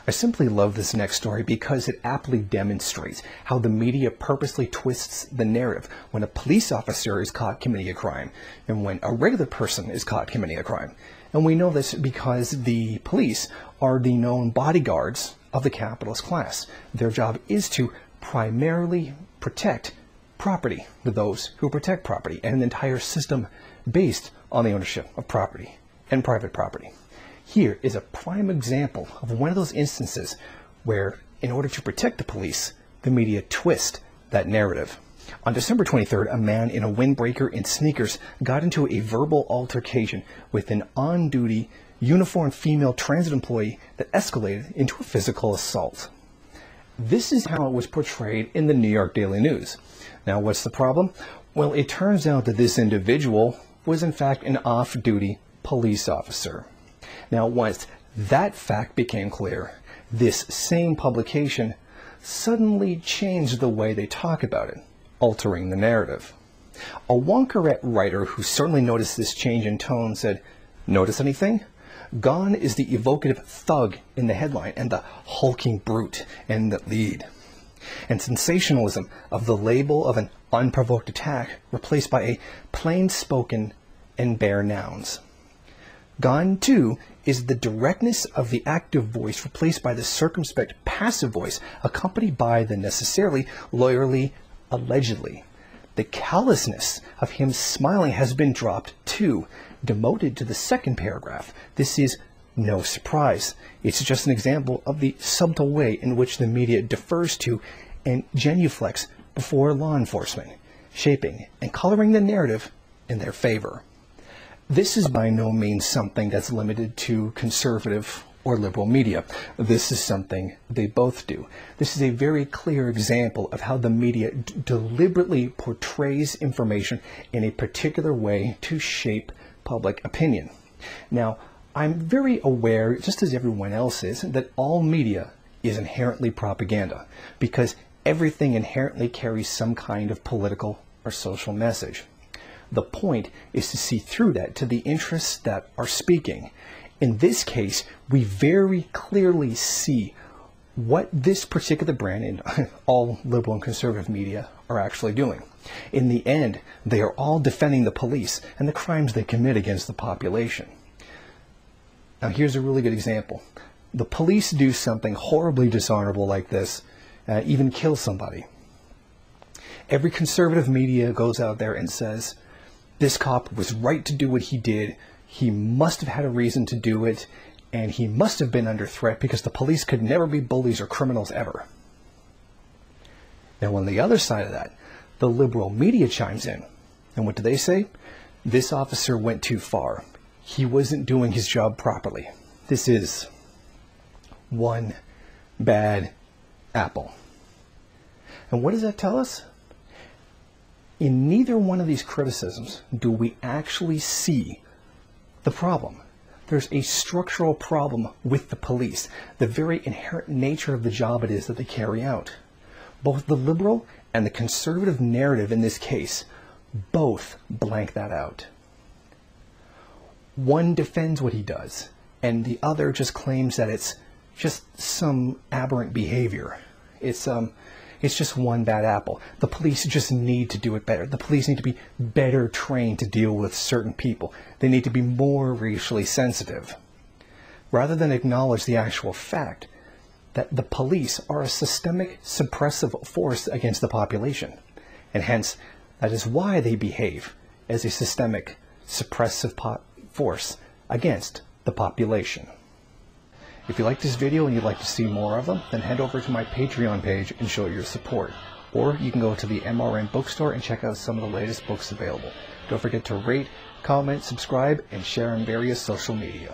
I simply love this next story because it aptly demonstrates how the media purposely twists the narrative when a police officer is caught committing a crime and when a regular person is caught committing a crime. And we know this because the police are the known bodyguards of the capitalist class. Their job is to primarily protect property, with those who protect property, and an entire system based on the ownership of property and private property. Here is a prime example of one of those instances where, in order to protect the police, the media twist that narrative. On December 23rd, a man in a windbreaker and sneakers got into a verbal altercation with an on-duty, uniformed female transit employee that escalated into a physical assault. This is how it was portrayed in the New York Daily News. Now, what's the problem? Well, it turns out that this individual was in fact an off-duty police officer. Now, once that fact became clear, this same publication suddenly changed the way they talk about it, altering the narrative. A Wonkarette writer who certainly noticed this change in tone said, "Notice anything? Gone is the evocative thug in the headline and the hulking brute in the lead. And sensationalism of the label of an unprovoked attack replaced by a plain-spoken and bare nouns. Gone, too, is the directness of the active voice replaced by the circumspect passive voice, accompanied by the necessarily lawyerly allegedly. The callousness of him smiling has been dropped, too, demoted to the second paragraph. This is no surprise. It's just an example of the subtle way in which the media defers to and genuflects before law enforcement, shaping and coloring the narrative in their favor." This is by no means something that's limited to conservative or liberal media. This is something they both do. This is a very clear example of how the media deliberately portrays information in a particular way to shape public opinion. Now, I'm very aware, just as everyone else is, that all media is inherently propaganda, because everything inherently carries some kind of political or social message. The point is to see through that to the interests that are speaking. In this case, we very clearly see what this particular brand and all liberal and conservative media are actually doing. In the end, they are all defending the police and the crimes they commit against the population. Now, here's a really good example. The police do something horribly dishonorable like this, even kill somebody. Every conservative media goes out there and says, this cop was right to do what he did. He must have had a reason to do it, and he must have been under threat because the police could never be bullies or criminals ever. Now, on the other side of that, the liberal media chimes in. And what do they say? This officer went too far. He wasn't doing his job properly. This is one bad apple. And what does that tell us? In neither one of these criticisms do we actually see the problem. There's a structural problem with the police, the very inherent nature of the job it is that they carry out. Both the liberal and the conservative narrative in this case both blank that out. One defends what he does, and the other just claims that it's just some aberrant behavior. It's just one bad apple. The police just need to do it better. The police need to be better trained to deal with certain people. They need to be more racially sensitive, rather than acknowledge the actual fact that the police are a systemic suppressive force against the population. And hence, that is why they behave as a systemic suppressive force against the population. If you like this video and you'd like to see more of them, then head over to my Patreon page and show your support. Or you can go to the MRN bookstore and check out some of the latest books available. Don't forget to rate, comment, subscribe, and share on various social media.